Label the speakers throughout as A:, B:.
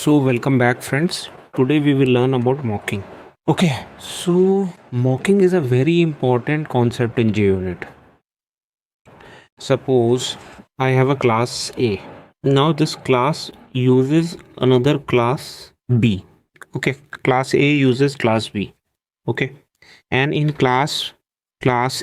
A: So welcome back friends. Today we will learn about mocking. Okay, so mocking is a very important concept in JUnit. Suppose I have a class A. Now this class uses another class B. Okay, class A uses class B. Okay, and in class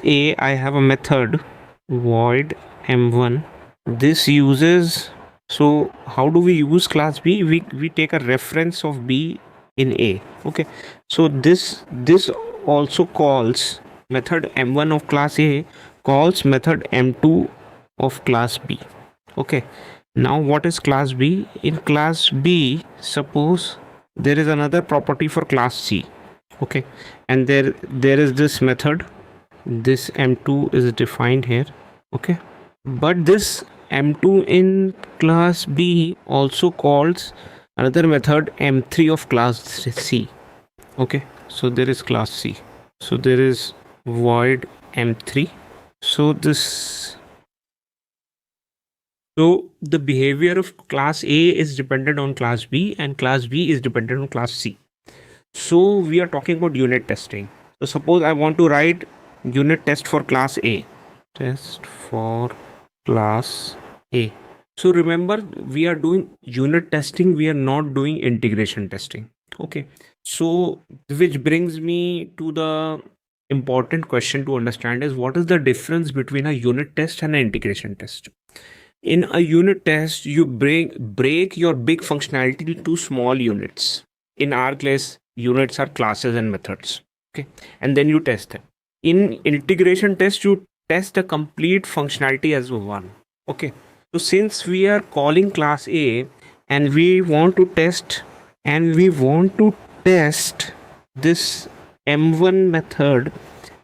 A: A I have a method void m1. This uses, so how do we use class B? We take a reference of B in A. Okay, so this also calls method m1 of class A calls method m2 of class B. Okay, now what is class B? In class B, suppose there is another property for class C. Okay, and there is this method, this m2 is defined here. Okay, but this m2 in class B also calls another method m3 of class C. Okay, so there is class C, so there is void m3. So the behavior of class A is dependent on class B and class B is dependent on class C. So we are talking about unit testing. So suppose I want to write unit test for class A. Test for class A. So remember, we are doing unit testing, we are not doing integration testing. Okay, so which brings me to the important question to understand is what is the difference between a unit test and an integration test. In a unit test, you break your big functionality into small units. In our case, units are classes and methods. Okay, and then you test them. In integration test, you test the complete functionality as one. Okay, so since we are calling class A and we want to test this m1 method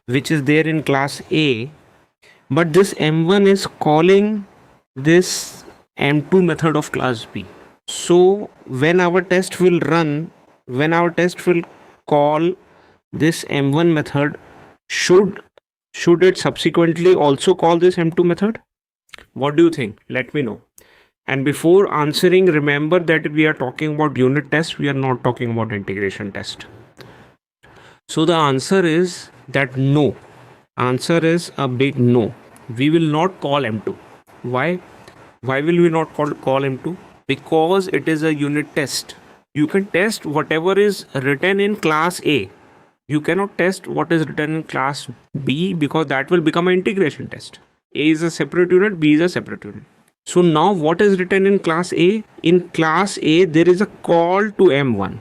A: which is there in class A, but this m1 is calling this m2 method of class B. So when our test will call this m1 method, should it subsequently also call this m2 method? What do you think? Let me know. And before answering, remember that we are talking about unit test, we are not talking about integration test. So the answer is that no. Answer is a big no. We will not call m2. Why will we not call m2? Because it is a unit test. You can test whatever is written in class A. You cannot test what is written in class B because that will become an integration test. A is a separate unit, B is a separate unit. So now what is written in class A? In class A there is a call to m1.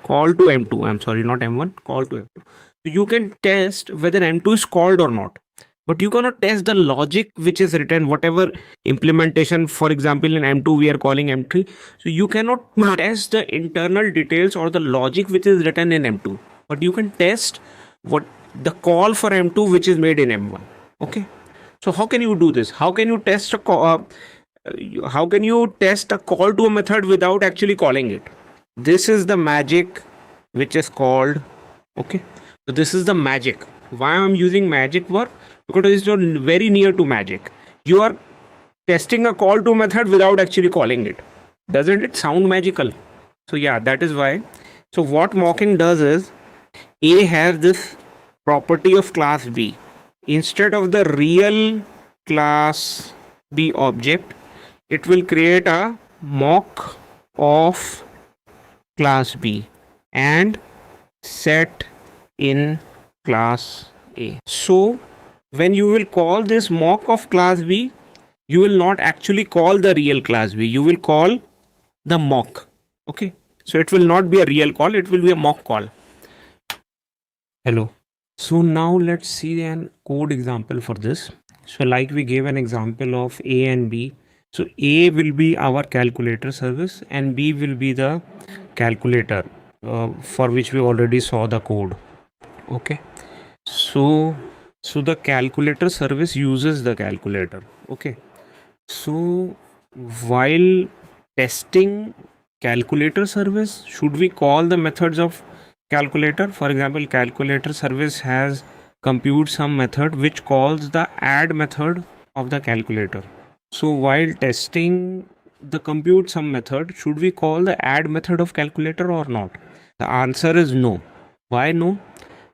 A: Call to m2. I'm sorry, not m1. Call to m2. So you can test whether m2 is called or not. But you cannot test the logic which is written, whatever implementation, for example, in M2 we are calling M3. So you cannot test the internal details or the logic which is written in M2. But you can test what the call for M2 which is made in M1. Okay. So how can you do this? How can you test a call? How can you test a call to a method without actually calling it? This is the magic which is called. Okay. So this is the magic. Why I'm using magic word? Because it's very near to magic. You are testing a call to method without actually calling it. Doesn't it sound magical? So yeah, that is why. So what mocking does is, A has this property of class B. Instead of the real class B object, it will create a mock of class B and set in class A. So when you will call this mock of class B, you will not actually call the real class B. You will call the mock. Okay. So it will not be a real call. It will be a mock call. Hello. So now let's see an code example for this. So like we gave an example of A and B. So A will be our calculator service and B will be the calculator for which we already saw the code. Okay. So the calculator service uses the calculator. Okay. So while testing calculator service, should we call the methods of calculator? For example, calculator service has computeSum method which calls the add method of the calculator. So while testing the computeSum method, should we call the add method of calculator or not? The answer is no. Why no?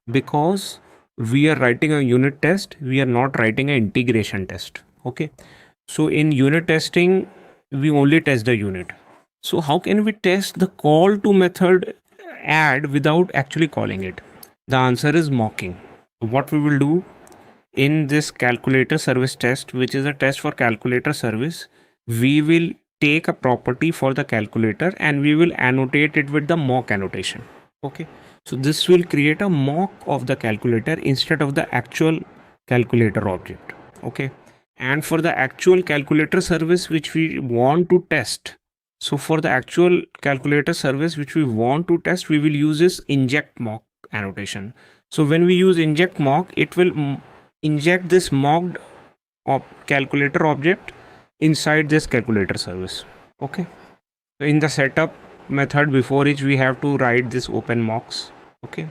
A: Because we are writing a unit test, we are not writing an integration test. Okay, so in unit testing we only test the unit. So how can we test the call to method add without actually calling it? The answer is mocking. What we will do in this calculator service test, which is a test for calculator service, we will take a property for the calculator and we will annotate it with the mock annotation. Okay, so this will create a mock of the calculator instead of the actual calculator object. Okay, and for the actual calculator service which we want to test, so for the actual calculator service which we want to test, we will use this inject mock annotation. So when we use inject mock, it will inject this mocked calculator object inside this calculator service. Okay, so in the setup method before which we have to write this openMocks. Okay,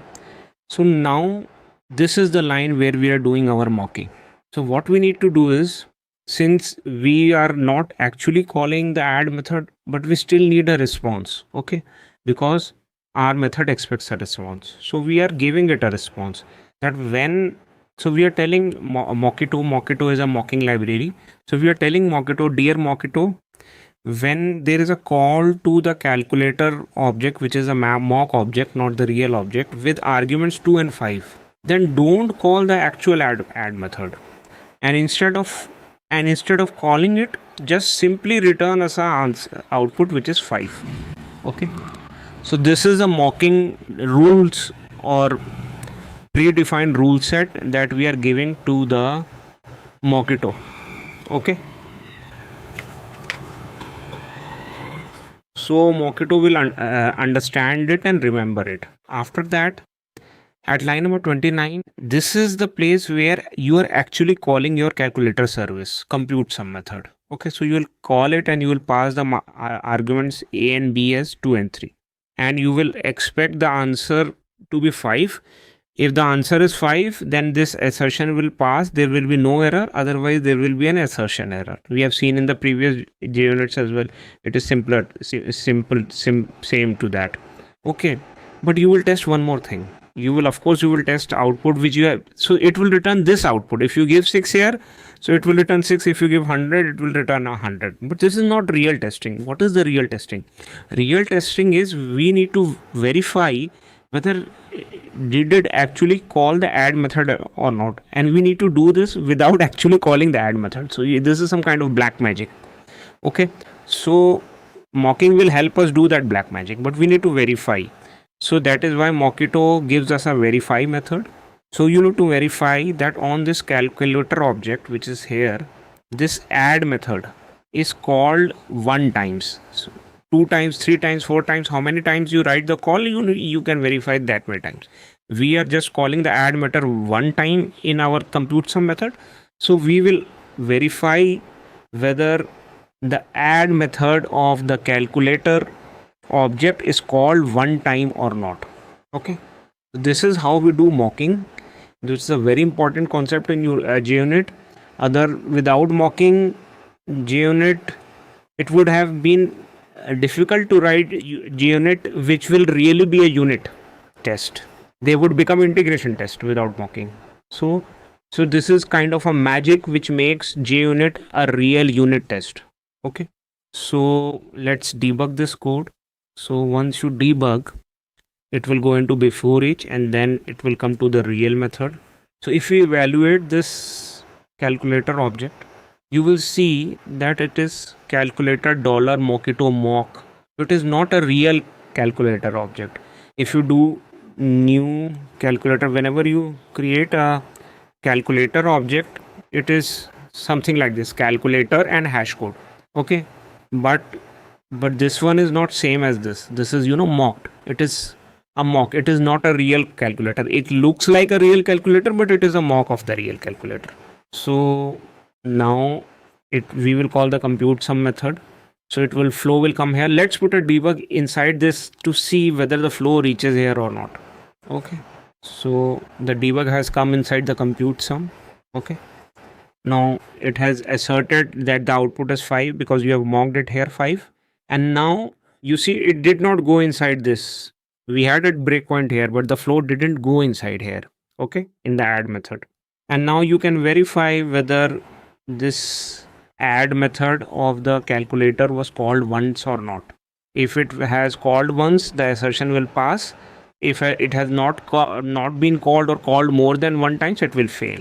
A: so now this is the line where we are doing our mocking. So what we need to do is, since we are not actually calling the add method, but we still need a response. Okay, because our method expects a response, so we are giving it a response that when, so we are telling Mockito is a mocking library. So we are telling Mockito, dear Mockito, when there is a call to the calculator object, which is a mock object, not the real object, with arguments 2 and 5, then don't call the actual add method, and instead of calling it, just simply return us an output which is 5. Okay, so this is a mocking rules or predefined rule set that we are giving to the Mockito. Okay, so Mockito will understand it and remember it. After that, at line number 29, this is the place where you are actually calling your calculator service computeSum method. Okay, so you will call it and you will pass the arguments a and b as 2 and 3, and you will expect the answer to be 5. If the answer is 5, then this assertion will pass. There will be no error. Otherwise, there will be an assertion error. We have seen in the previous JUnits as well. It is simpler, same to that. Okay, but you will test one more thing. You will test output which you have. So it will return this output. If you give 6 here, so it will return 6. If you give 100, it will return 100. But this is not real testing. What is the real testing? Real testing is we need to verify whether did it actually call the add method or not, and we need to do this without actually calling the add method. So this is some kind of black magic. Okay, so mocking will help us do that black magic, but we need to verify. So that is why Mockito gives us a verify method. So you need to verify that on this calculator object which is here, this add method is called 1 times. So 2 times, 3 times, 4 times, how many times you write the call, you can verify that many times. We are just calling the add method 1 time in our computeSum method. So we will verify whether the add method of the calculator object is called 1 time or not. Okay, this is how we do mocking. This is a very important concept in your JUnit. Without mocking JUnit, it would have been difficult to write JUnit which will really be a unit test. They would become integration test without mocking. So this is kind of a magic which makes JUnit a real unit test. Okay, so let's debug this code. So once you debug, it will go into before each and then it will come to the real method. So if we evaluate this calculator object, you will see that it is calculator $Mockito.mock. It is not a real calculator object. If you do new calculator, whenever you create a calculator object, it is something like this, calculator and hash code. Okay, but this one is not same as this. This is mocked. It is a mock. It is not a real calculator. It looks like a real calculator, but it is a mock of the real calculator. So now we will call the computeSum method. So flow will come here. Let's put a debug inside this to see whether the flow reaches here or not. Okay, so the debug has come inside the computeSum. Okay, Now it has asserted that the output is 5 because you have mocked it here 5. And now you see it did not go inside this. We had a breakpoint here, but the float didn't go inside here. Okay, in the add method. And now you can verify whether this add method of the calculator was called once or not. If it has called once, the assertion will pass. If it has not been called or called more than one times, it will fail.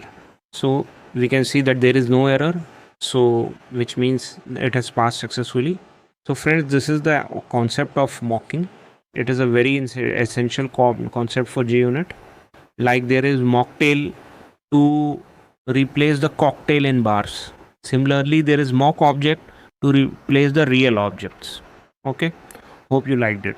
A: So we can see that there is no error, so which means it has passed successfully. So friends, this is the concept of mocking. It is a very essential concept for JUnit. Like there is Mocktail to replace the cocktail in bars. Similarly, there is mock object to replace the real objects. Okay, hope you liked it.